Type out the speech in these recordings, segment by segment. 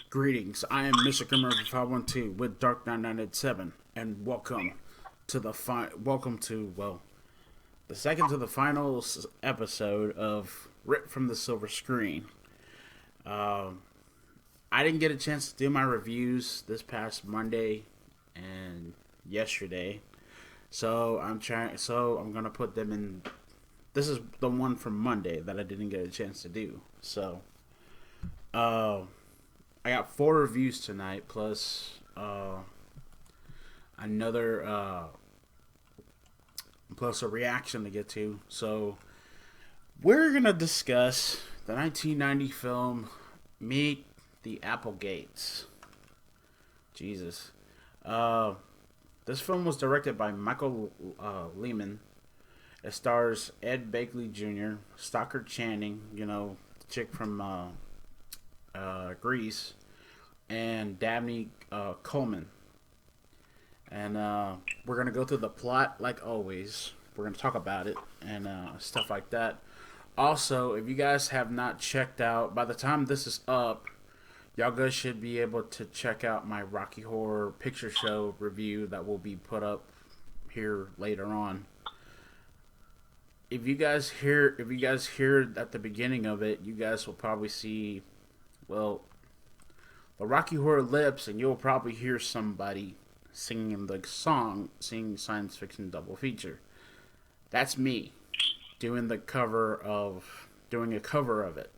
Greetings, I am Mr. Grimreaper 512 with Dark 9987, and welcome to the second to the final episode of Ripped from the Silverscreen. I didn't get a chance to do my reviews this past Monday and yesterday, so I'm gonna put them in. This is the one from Monday that I didn't get a chance to do. So, I got 4 reviews tonight, plus another plus a reaction to get to. So we're gonna discuss the 1990 film Meet the Applegates. Jesus, this film was directed by Michael Lehman. It stars Ed Begley Jr., Stockard Channing, the chick from Grease, and Dabney Coleman. And we're going to go through the plot like always. We're going to talk about it and stuff like that. Also, if you guys have not checked out, by the time this is up, y'all guys should be able to check out my Rocky Horror Picture Show review that will be put up here later on. If you guys hear at the beginning of it, you guys will probably see, the Rocky Horror lips, and you'll probably hear somebody singing the song, singing science fiction double feature. That's me doing a cover of it.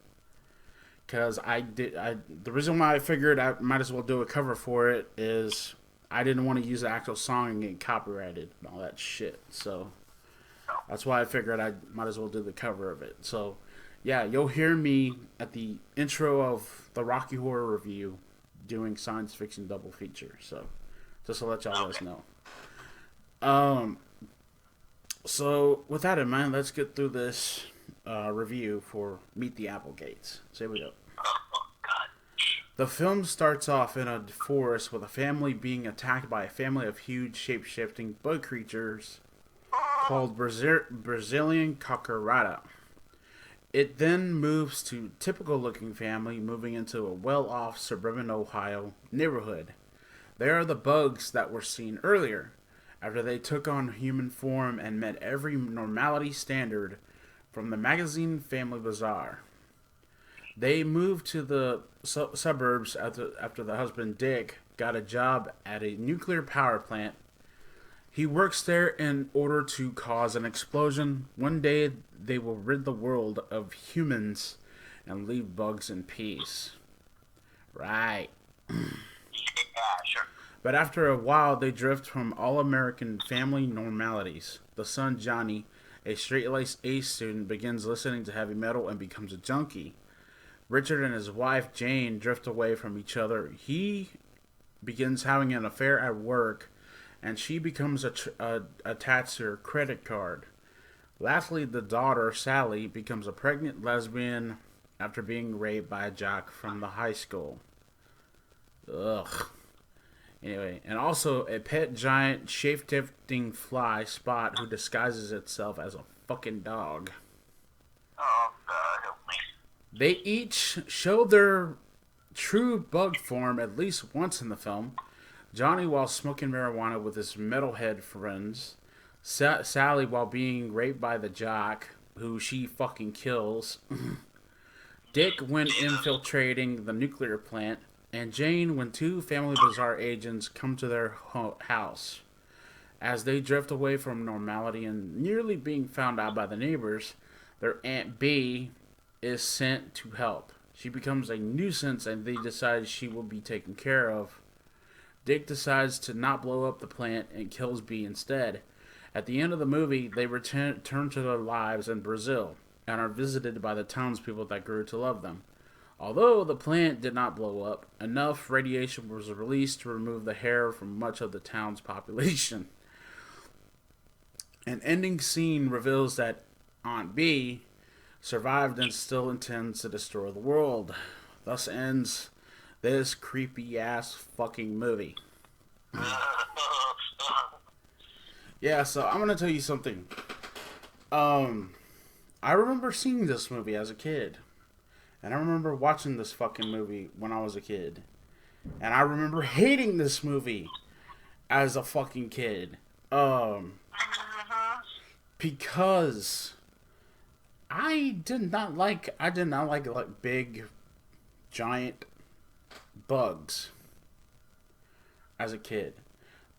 Because the reason why I figured I might as well do a cover for it is I didn't want to use the actual song and get copyrighted and all that shit. So that's why I figured I might as well do the cover of it. So yeah, you'll hear me at the intro of the Rocky Horror review doing science fiction double feature. So just to let y'all guys know. So with that in mind, let's get through this review for Meet the Applegates. So here we go. The film starts off in a forest with a family being attacked by a family of huge shape-shifting bug creatures called Brazilian Cacarata. It then moves to typical-looking family moving into a well-off suburban Ohio neighborhood. They are the bugs that were seen earlier, after they took on human form and met every normality standard from the magazine Family Bazaar. They moved to the suburbs after the husband Dick got a job at a nuclear power plant. He works there in order to cause an explosion. One day they will rid the world of humans and leave bugs in peace. Right. Yeah, sure. But after a while, they drift from all-American family normalities. The son, Johnny, a straight-laced A student, begins listening to heavy metal and becomes a junkie. Richard and his wife, Jane, drift away from each other. He begins having an affair at work, and she becomes attached to her credit card. Lastly, the daughter, Sally, becomes a pregnant lesbian after being raped by a jock from the high school. Ugh. Anyway, and also a pet giant shape-shifting fly, Spot, who disguises itself as a fucking dog. Oh, God, help me. They each show their true bug form at least once in the film. Johnny while smoking marijuana with his metalhead friends. Sally while being raped by the jock, who she fucking kills. Dick when infiltrating the nuclear plant. And Jane when 2 Family Bazaar agents come to their house. As they drift away from normality and nearly being found out by the neighbors, their Aunt B is sent to help. She becomes a nuisance and they decide she will be taken care of. Dick decides to not blow up the plant and kills B instead. At the end of the movie, they return to their lives in Brazil and are visited by the townspeople that grew to love them. Although the plant did not blow up, enough radiation was released to remove the hair from much of the town's population. An ending scene reveals that Aunt B survived and still intends to destroy the world. Thus ends this creepy ass fucking movie. Yeah, so I'm gonna tell you something. I remember seeing this movie as a kid. And I remember watching this fucking movie when I was a kid. And I remember hating this movie as a fucking kid. Because I did not like big giant bugs as a kid.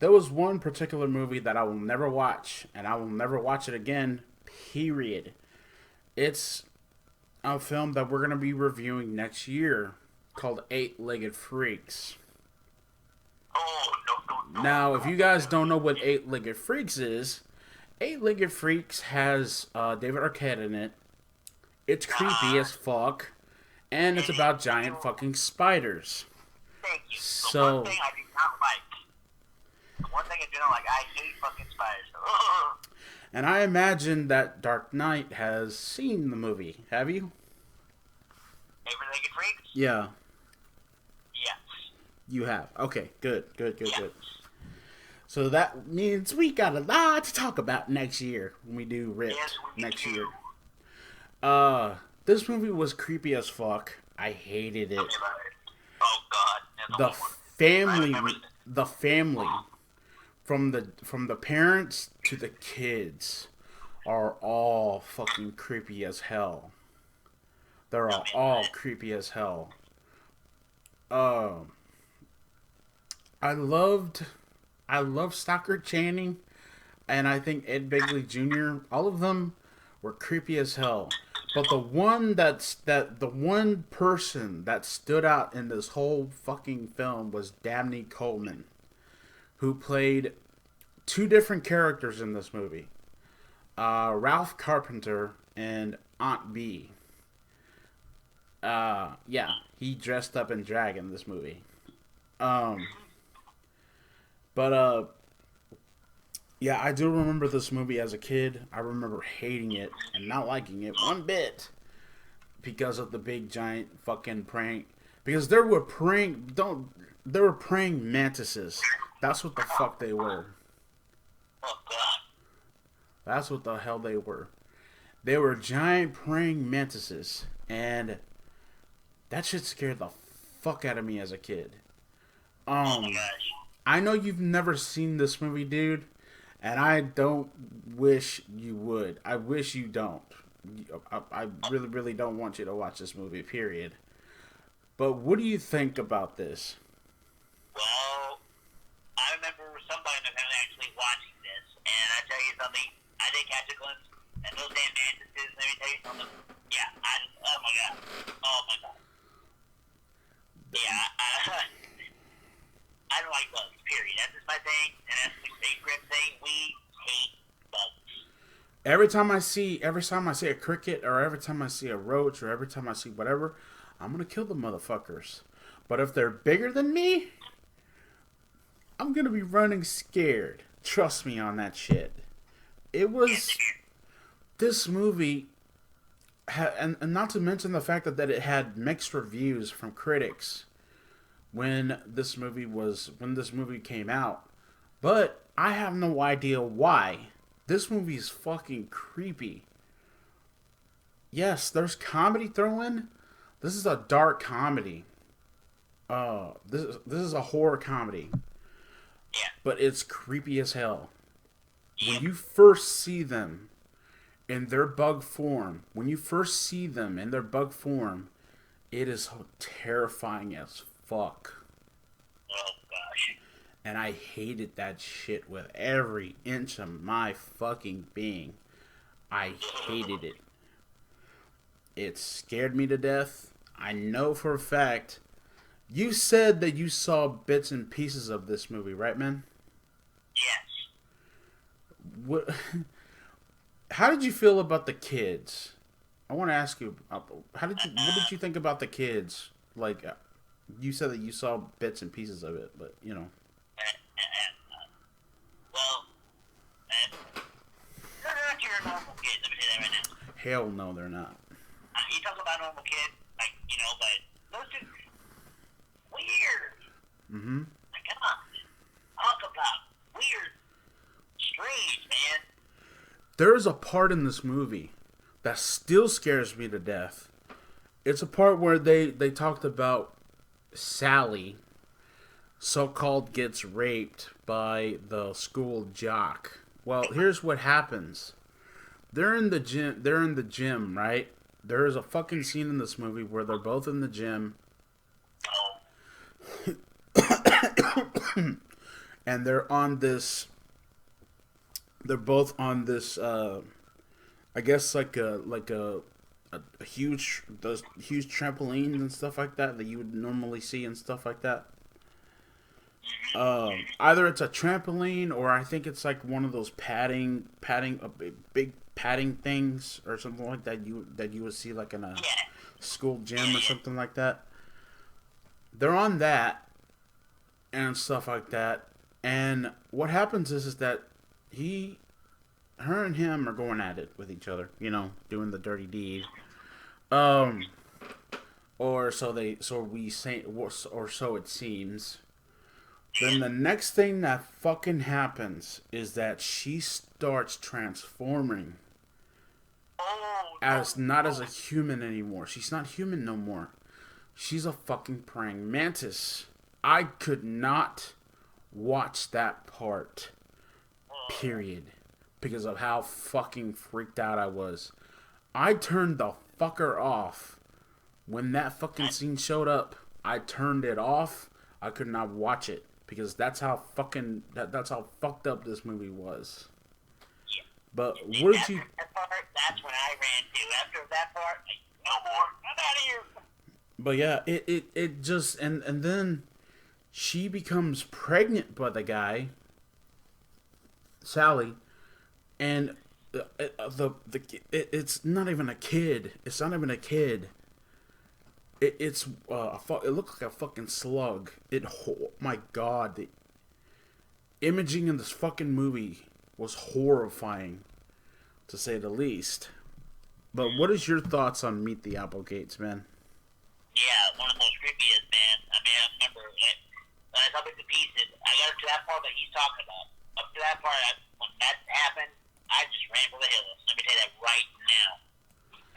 There was one particular movie that I will never watch, and I will never watch it again, period. It's a film that we're going to be reviewing next year called Eight-Legged Freaks. Oh, no. Now, if you guys don't know what Eight-Legged Freaks is, Eight-Legged Freaks has David Arquette in it. It's creepy as fuck, and it's about giant fucking spiders. Thank you. So, One thing I do not like. One thing I do not like, I hate fucking spiders. and I imagine that Dark Knight has seen the movie. Have you? Eight-Legged Freaks? Yeah. Yes. You have. Okay, good. Yes. So that means we got a lot to talk about next year when we do Ripped next year. This movie was creepy as fuck. I hated it. Oh God. The family from the parents to the kids are all fucking creepy as hell. They're all creepy as hell. I loved Stockard Channing, and I think Ed Begley Jr. All of them were creepy as hell. But the one person that stood out in this whole fucking film was Dabney Coleman, who played two different characters in this movie. Ralph Carpenter and Aunt Bee. Yeah, he dressed up in drag in this movie. Yeah, I do remember this movie as a kid. I remember hating it and not liking it one bit because of the big giant fucking prank. Because there were praying mantises. That's what the fuck they were. Oh God. That's what the hell they were. They were giant praying mantises, and that shit scared the fuck out of me as a kid. Oh my gosh. I know you've never seen this movie, dude, and I don't wish you would. I wish you don't. I really, really don't want you to watch this movie, period. But what do you think about this? Well, I remember somebody in the family actually watching this, and I tell you something, I did catch a glimpse, and those damn mantises, let me tell you something. Yeah, oh my God. Yeah, I don't like bugs, period. That's just my thing, and that's the sacred thing. We hate bugs. Every time I see a cricket, or every time I see a roach, or every time I see whatever, I'm gonna kill the motherfuckers. But if they're bigger than me, I'm gonna be running scared. Trust me on that shit. It was this movie, and not to mention the fact that it had mixed reviews from critics when this movie came out. But I have no idea why. This movie is fucking creepy. Yes, there's comedy thrown in. This is a dark comedy. This is a horror comedy. Yeah. But it's creepy as hell. When you first see them in their bug form, it is so terrifying as fuck. Oh gosh. And I hated that shit with every inch of my fucking being. I hated it. It scared me to death. I know for a fact. You said that you saw bits and pieces of this movie, right, man? Yes. What? How did you feel about the kids? I want to ask you. What did you think about the kids? Like, you said that you saw bits and pieces of it, but you know. Well, they're not your normal kids. Let me say that right now. Hell no, they're not. You talk about normal kids, like, but Those two, weird. Mm-hmm. Like, come on. Talk about weird, strange, man. There is a part in this movie that still scares me to death. It's a part where they talked about Sally, so-called, gets raped by the school jock. Well, here's what happens. They're in the gym. They're in the gym, right? There is a fucking scene in this movie where they're both in the gym, and they're on this. They're both on this. I guess a huge those huge trampolines and stuff like that you would normally see and stuff like that. Either it's a trampoline or I think it's like one of those padding, big padding things or something like that. You would see like in a school gym or something like that. They're on that and stuff like that. And what happens is that her and him are going at it with each other. You know, doing the dirty deed. Um, or so we say, or so it seems. Then the next thing that fucking happens is that she starts transforming as not as a human anymore. She's not human no more. She's a fucking praying mantis. I could not watch that part. Period. Because of how fucking freaked out I was. I turned the fucker off. When that fucking scene showed up, I turned it off. I could not watch it. Because that's how fucking that's how fucked up this movie was. Yeah. But what did you? That part, that's when I ran to. After that part, like, no more. I'm out of here. But yeah, it just and then she becomes pregnant by the guy, Sally, and it's not even a kid. It's not even a kid. It looked like a fucking slug. My God, the imaging in this fucking movie was horrifying, to say the least. But what is your thoughts on Meet the Applegates, man? Yeah, one of the most creepiest, man. I mean, I remember when I saw bits and pieces. I got up to that part that he's talking about. Up to that part, when that happened, I just ran for the hills. Let me tell you that right now.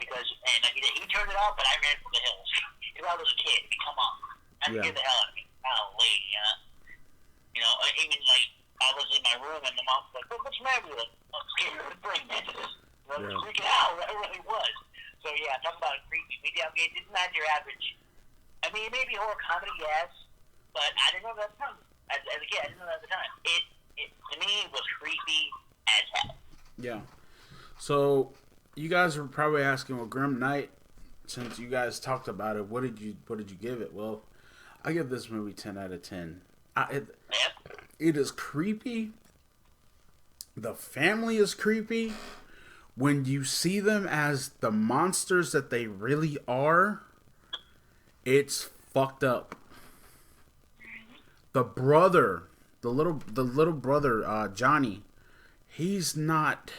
Because, and like he turned it off, but I ran for the hills. Because I was a kid. Come on. That scared the hell out of me. Golly, you know, even like, I was in my room and the mom was like, what's the matter with it? I'm scared of the brain, man. I was freaking out. I really was. So yeah, talk about creepy. Meet the Applegates isn't that your average. I mean, it may be horror comedy, yes, but I didn't know that at the time. As a kid, I didn't know that at the time. It to me was creepy as hell. Yeah. So you guys were probably asking, well, Grim Knight, since you guys talked about it, what did you give it? Well, I give this movie 10 out of 10. It is creepy. The family is creepy. When you see them as the monsters that they really are, it's fucked up. The brother, the little brother, Johnny, he's not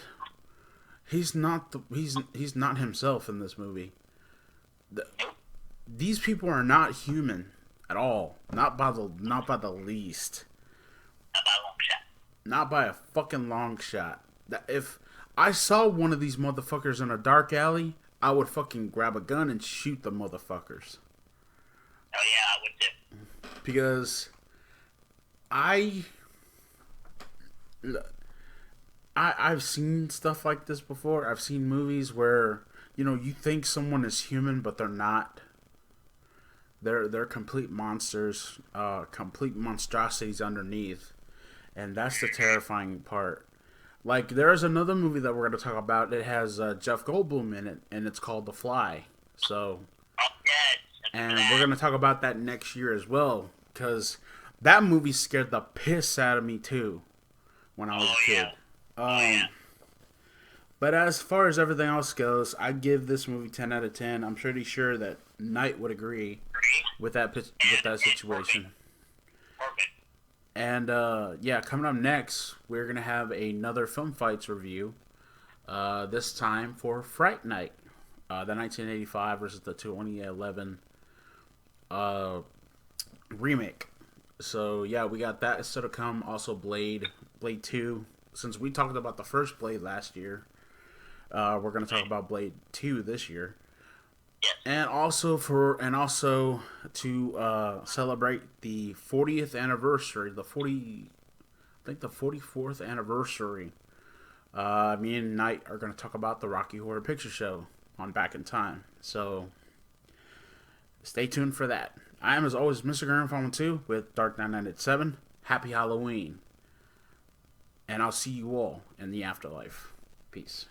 himself in this movie. These people are not human at all. Not by the least. Not by a long shot. Not by a fucking long shot. If I saw one of these motherfuckers in a dark alley, I would fucking grab a gun and shoot the motherfuckers. Oh yeah, I would too. Because I've seen stuff like this before. I've seen movies where, you know, you think someone is human, but they're not. They're complete monsters, complete monstrosities underneath, and that's the terrifying part. Like, there's another movie that we're going to talk about. It has Jeff Goldblum in it, and it's called The Fly. So, and we're going to talk about that next year as well, because that movie scared the piss out of me too when I was a kid. But as far as everything else goes, I give this movie 10 out of 10. I'm pretty sure that Knight would agree with that situation. Perfect. And yeah, coming up next, we're gonna have another Film Fights review. This time for Fright Night, the 1985 versus the 2011 uh, remake. So yeah, we got that still to come. Also, Blade 2. Since we talked about the first Blade last year, we're gonna talk about Blade 2 this year. Yes. And also to celebrate the 40th anniversary, I think the 44th anniversary. Me and Knight are going to talk about the Rocky Horror Picture Show on Back in Time. So stay tuned for that. I am, as always, Mr. Grimreaper 2 with Dark 997. Happy Halloween. And I'll see you all in the afterlife. Peace.